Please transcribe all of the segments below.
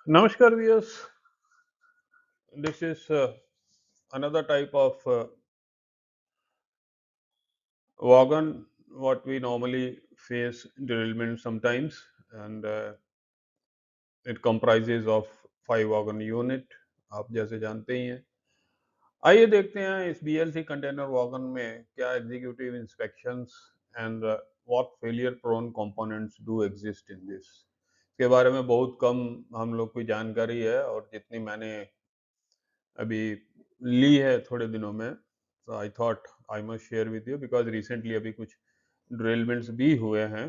Namaskar viewers, this is another type of wagon what we normally face derailment sometimes, and it comprises of 5 wagon unit. आप जैसे जानते ही हैं। आइए देखते हैं इस BLC कंटेनर वागन में क्या executive inspections and what failure prone components do exist in this. इसके बारे में बहुत कम हम लोग को जानकारी है और जितनी मैंने अभी ली है थोड़े दिनों में, तो I thought I must share with you because recently अभी कुछ ड्रिलमेंट्स भी हुए हैं।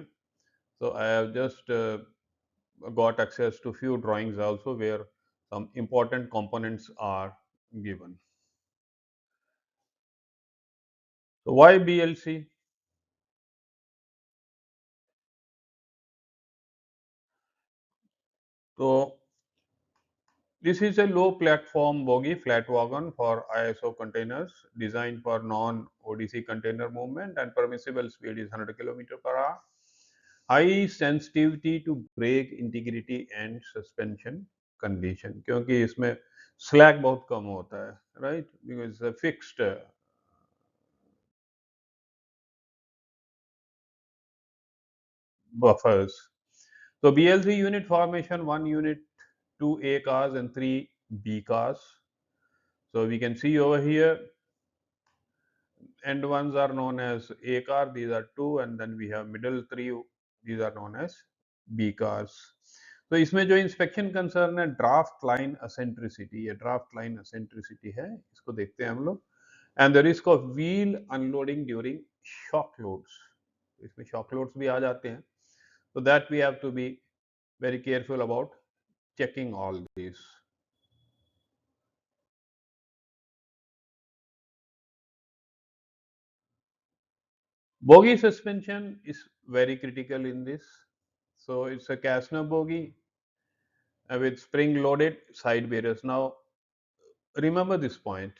So I have just got access to few drawings also where some important components are given. So why BLC? So this is a low platform bogie flat wagon for ISO containers designed for non-ODC container movement and permissible speed is 100 km/h. High sensitivity to brake integrity and suspension condition क्योंकि इसमें slack बहुत कम होता है, right? Because it's a fixed buffers. So BLC unit formation, 1 unit, 2 A cars and 3 B cars. So we can see over here, end ones are known as A car, these are 2, and then we have middle 3, these are known as B cars. तो इसमें जो inspection concern है draft line असेंट्रिसिटी, ये draft line असेंट्रिसिटी है, इसको देखते हैं हम लोग। And the risk of wheel unloading during shock loads, इसमें शॉक लोड्स भी आ जाते हैं, so that we have to be very careful about checking all these. Bogie suspension is very critical in this. So it's a Kastner bogie with spring loaded side bearers. Now remember this point.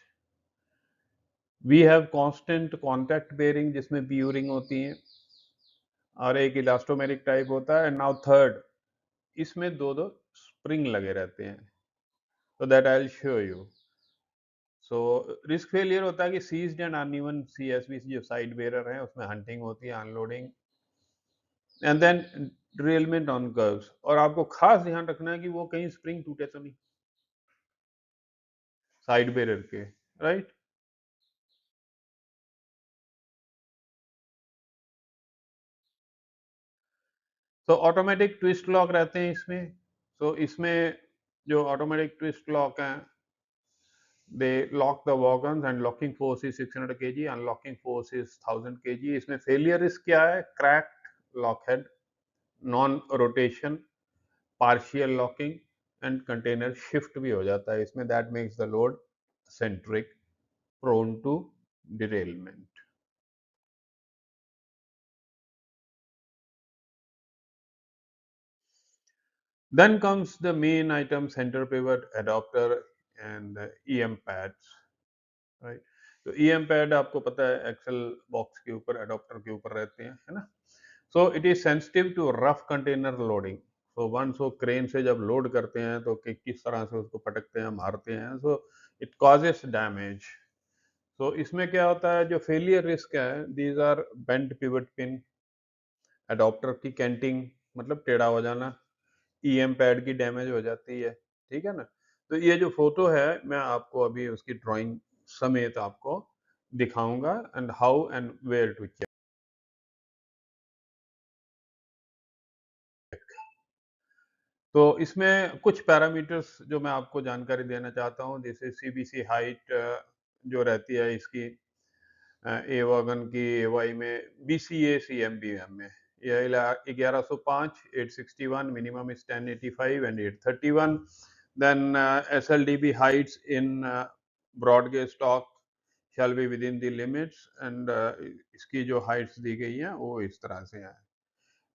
We have constant contact bearing जिसमें bearing होती है और एक elastomeric type होता है, and now third इसमें दो दो स्प्रिंग लगे रहते हैं, so that I'll show you. So risk failure होता है कि सीज्ड एंड अनइवन CSB जो साइड बेरर है उसमें हंटिंग होती है, unloading, and then derailment on curves. और आपको खास ध्यान रखना है कि वो कहीं स्प्रिंग टूटे तो नहीं साइड बेरर के, राइट। तो ऑटोमेटिक ट्विस्ट लॉक रहते हैं इसमें। तो इसमें जो ऑटोमेटिक ट्विस्ट लॉक हैं, they lock the wagons and locking force is 600 kg, unlocking force is 1000 kg। इसमें फेलियर रिस्क क्या है? Cracked lock head, non rotation, partial locking and container shift भी हो जाता है इसमें, that makes the load centric, prone to derailment. Then comes the main item, center pivot, adapter and EM pads, right? तो EM pad आपको पता है Excel box के ऊपर, अडॉप्टर के ऊपर रहते हैं, है ना। So it is sensitive to rough container loading. So once वो क्रेन से जब लोड करते हैं तो किस तरह से उसको पटकते हैं, मारते हैं, so it causes damage. So इसमें क्या होता है, जो फेलियर रिस्क है, these are bent pivot pin, adapter की कैंटिंग मतलब टेढ़ा हो जाना, ईएम पैड की डैमेज हो जाती है, ठीक है ना। तो ये जो फोटो है मैं आपको अभी उसकी ड्राइंग समेत आपको दिखाऊंगा, and how and where to check. तो इसमें कुछ पैरामीटर्स जो मैं आपको जानकारी देना चाहता हूँ, जैसे सीबीसी हाइट जो रहती है इसकी ए वैगन की एवाई में, बीसीए सीएमबीएम में ये 1105, 861, minimum is 1085 and 831। Then SLDB heights in broad gauge stock shall be within the limits, and इसकी जो हाइट्स दी गई हैं वो इस तरह से हैं।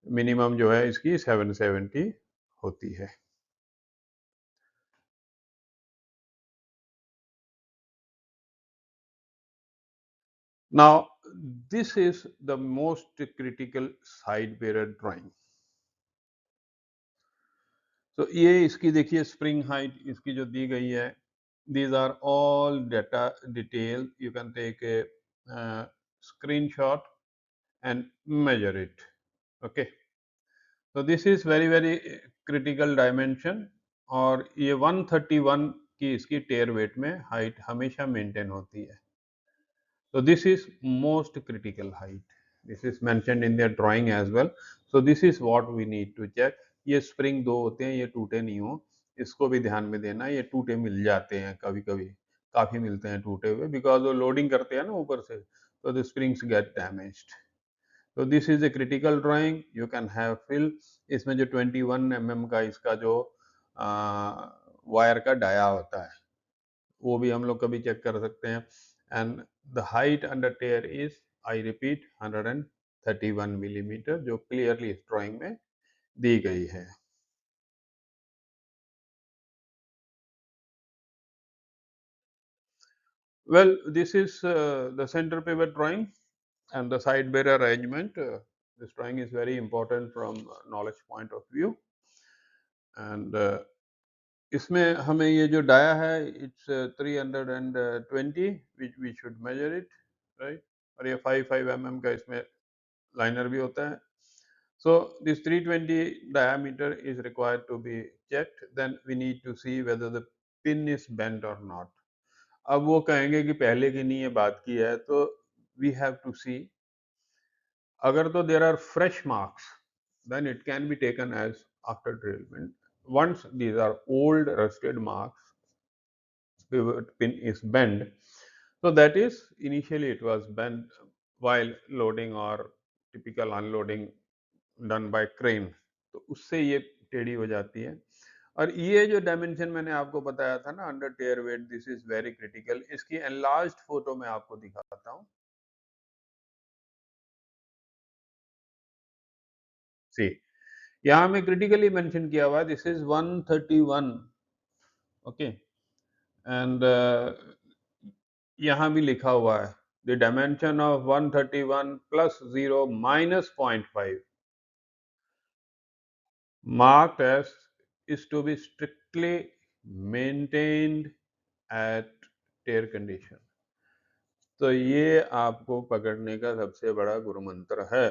मिनिमम जो है इसकी 770 होती है। Now, this is the most critical side bearer drawing. तो ये इसकी देखिए स्प्रिंग हाइट इसकी जो दी गई है, these are all data detail. You can take a screenshot and measure it. Okay. So this is very very critical dimension और ये 131 की इसकी टेयर वेट में हाइट हमेशा मेंटेन होती है. So this is most critical height. This is mentioned in their drawing as well. So this is what we need to check. ये spring दो होते हैं, ये टूटे नहीं हो, इसको भी ध्यान में देना. ये टूटे मिल जाते हैं कभी कभी, काफी मिलते हैं टूटे हुए, बिकॉज वो लोडिंग करते हैं ना ऊपर से, तो द स्प्रिंग्स गेट डैमेज्ड. तो this is a critical drawing. You can have fill. इसमें जो 21 mm का इसका जो वायर का डाया होता है, वो भी हम लोग कभी चेक कर सकते हैं. And the height under tare is, I repeat, 131 mm, जो क्लियरली इस ड्राइंग में दी गई है. Well, this is the center pivot drawing and the side bearer arrangement. This drawing is very important from knowledge point of view. And इसमें हमें ये जो डाया है, it's 320, which we should measure it, right. और ये 5 का इसमें liner भी होता है. So this 320 diameter is required to be checked. Then we need to see whether the pin is bent or not. अब वो कहेंगे कि पहले की नहीं है, बात की है, तो we have to see. अगर तो there are fresh marks, then it can be taken as after derailment. Once these are old rusted marks, pivot pin is bent, so that is initially it was bent while loading or typical unloading done by crane, तो उससे ये टेढ़ी हो जाती है. और ये जो डायमेंशन मैंने आपको बताया था ना, under tier wait, this is very critical. इसकी एनलार्ज्ड फोटो मैं आपको दिखाता हूँ. सी, यहाँ में क्रिटिकली मेंशन किया हुआ है, दिस इज 131. ओके. एंड यहाँ भी लिखा हुआ है the dimension of 131 plus 0 minus 0.5 marked as is to be strictly maintained at tear condition. तो ये आपको पकड़ने का सबसे बड़ा गुरु मंत्र है.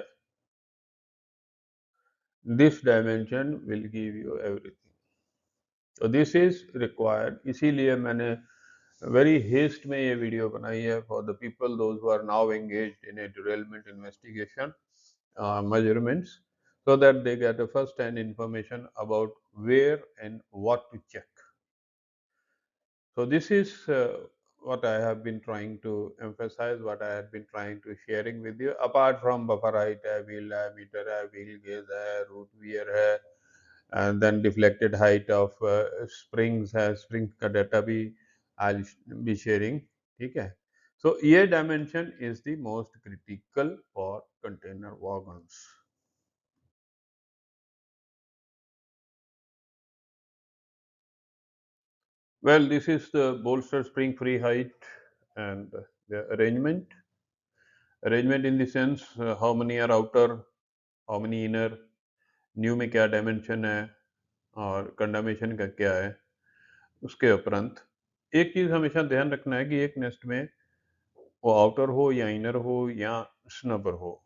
This dimension will give you everything. तो दिस इज रिक्वायर्ड. इसीलिए मैंने वेरी हेस्ट में ये वीडियो बनाई है for the people those who are now engaged in a derailment investigation measurements, so that they get a first hand information about where and what to check. So this is what I have been trying to emphasize, what I have been trying to sharing with you. Apart from buffer height है, wheel diameter है, wheel gauge है, root wear है, and then deflected height of springs है, springs का data भी I'll be sharing. ठीक है. So ये dimension is the most critical for container wagons. Well, this is the bolster spring free height and the arrangement. Arrangement in the sense how many are outer, how many inner, new में क्या dimension है और कंडमेशन का क्या है. उसके उपरांत एक चीज हमेशा ध्यान रखना है कि एक नेस्ट में वो आउटर हो या इनर हो या स्नबर हो,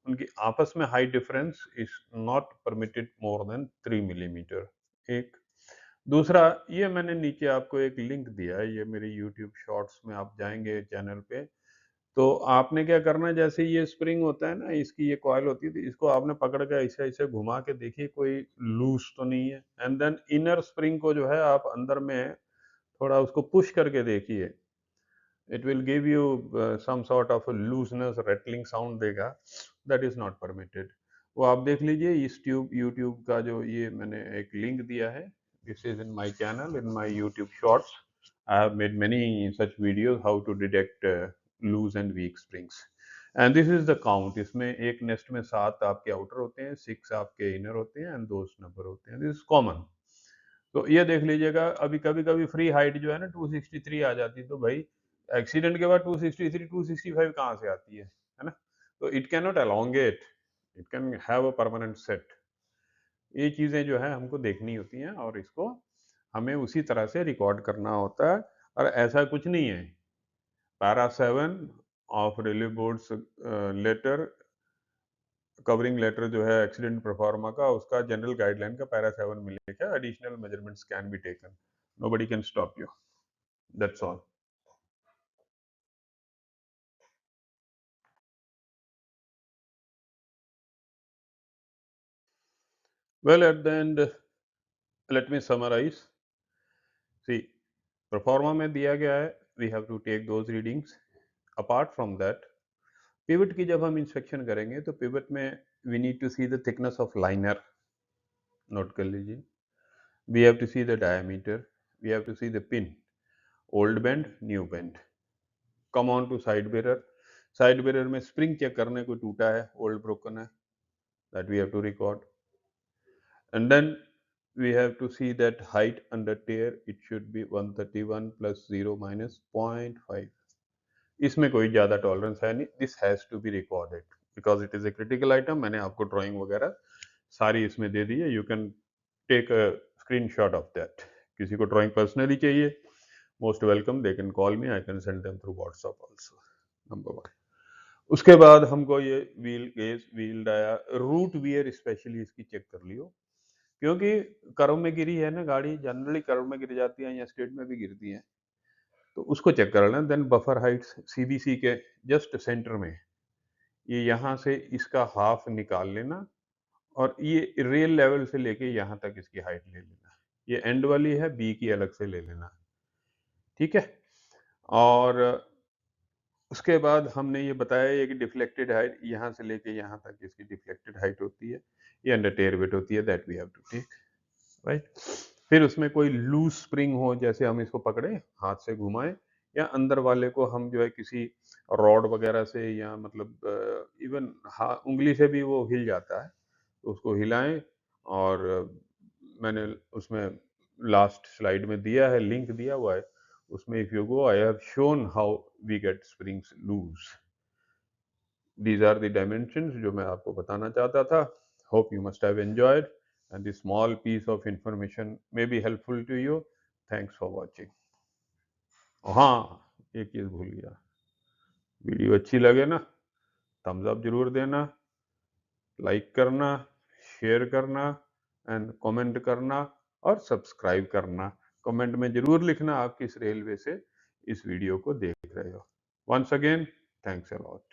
उनकी आपस में height difference is not permitted more than 3 mm. एक दूसरा, ये मैंने नीचे आपको एक लिंक दिया है, ये मेरे यूट्यूब शॉर्ट्स में आप जाएंगे चैनल पे, तो आपने क्या करना है, जैसे ये स्प्रिंग होता है ना, इसकी ये कॉइल होती है, तो इसको आपने पकड़ के ऐसे ऐसे घुमा के देखिए कोई लूज तो नहीं है. एंड देन इनर स्प्रिंग को जो है आप अंदर में थोड़ा उसको पुश करके देखिए, it will give you some sort of looseness, rattling sound देगा. That is not permitted. वो आप देख लीजिए इस ट्यूब यूट्यूब का जो ये मैंने एक लिंक दिया है. This is in my channel, in my YouTube shorts. I have made many such videos how to detect loose and weak springs. And this is the count. इसमें एक नेस्ट में 7 आपके आउटर होते हैं, 6 आपके इनर होते हैं एंड 2 स्नबर होते हैं. This is common. तो ये देख लीजिएगा. अभी कभी कभी फ्री हाइट जो है ना 263 आ जाती है, तो भाई एक्सीडेंट के बाद 263 265 कहाँ से आती है ना. तो it can not elongate, it can have a permanent set. ये चीज़ें जो है हमको देखनी होती हैं और इसको हमें उसी तरह से रिकॉर्ड करना होता है। और ऐसा कुछ नहीं है, para 7 of railway board's letter covering letter जो है एक्सीडेंट परफॉर्मा का, उसका जनरल गाइडलाइन का पैरा 7 में लिखा है, additional measurements can be taken, nobody can stop you, that's all. Well at the end let me summarise. See, proforma में दिया गया है, we have to take those readings. Apart from that, pivot की जब हम इंस्पेक्शन करेंगे तो pivot में we need to see the thickness of liner, note कर लीजिए। We have to see the diameter, we have to see the pin, old bend, new bend. Come on to side bearer. Side bearer में spring check करने को टूटा है, old broken है, that we have to record. And then we have to see that height under tear, it should be 131 plus 0 minus 0.5. इसमें कोई ज़्यादा tolerance है नहीं, this has to be recorded because it is a critical item. मैंने आपको drawing वगैरह सारी इसमें दे दी है, you can take a screenshot of that. किसी को ड्राइंग पर्सनली चाहिए, most welcome, they can call me, I can send them through WhatsApp also, number 1। उसके बाद हमको ये wheel gauge, wheel dia, root wear specially इसकी चेक कर लियो, क्योंकि कर्व में गिरी है ना गाड़ी, जनरली कर्व में गिर जाती है या स्ट्रेट में भी गिरती है, तो उसको चेक कर लेना। देन बफर हाइट्स सीबीसी के जस्ट सेंटर में, ये यहाँ से इसका हाफ निकाल लेना और ये रेल लेवल से लेके यहाँ तक इसकी हाइट ले लेना। ये एंड वाली है, बी की अलग से ले लेना, ठीक है। और उसके बाद हमने ये बताया है कि डिफ्लेक्टेड हाइट यहाँ से लेके यहाँ तक इसकी डिफ्लेक्टेड हाइट होती है, ये अंडर टेयर वेट होती है, that we have to take, right. फिर उसमें कोई लूज स्प्रिंग हो, जैसे हम इसको पकड़े हाथ से घुमाएं, या अंदर वाले को हम जो है किसी रॉड वगैरह से, या मतलब इवन उंगली से भी वो हिल जाता है, तो उसको हिलाएं। और मैंने उसमें लास्ट स्लाइड में दिया है, लिंक दिया हुआ है उसमें, if you go I have shown how we get springs loose. These are the dimensions जो मैं आपको बताना चाहता था। Hope you must have enjoyed and this small piece of information may be helpful to you. Thanks for watching. हाँ, एक चीज भूल गया, वीडियो अच्छी लगे ना थम्स अप जरूर देना, लाइक करना, शेयर करना एंड कमेंट करना और सब्सक्राइब करना। कमेंट में जरूर लिखना आप किस रेलवे से इस वीडियो को देख रहे हो। Once again, thanks a lot.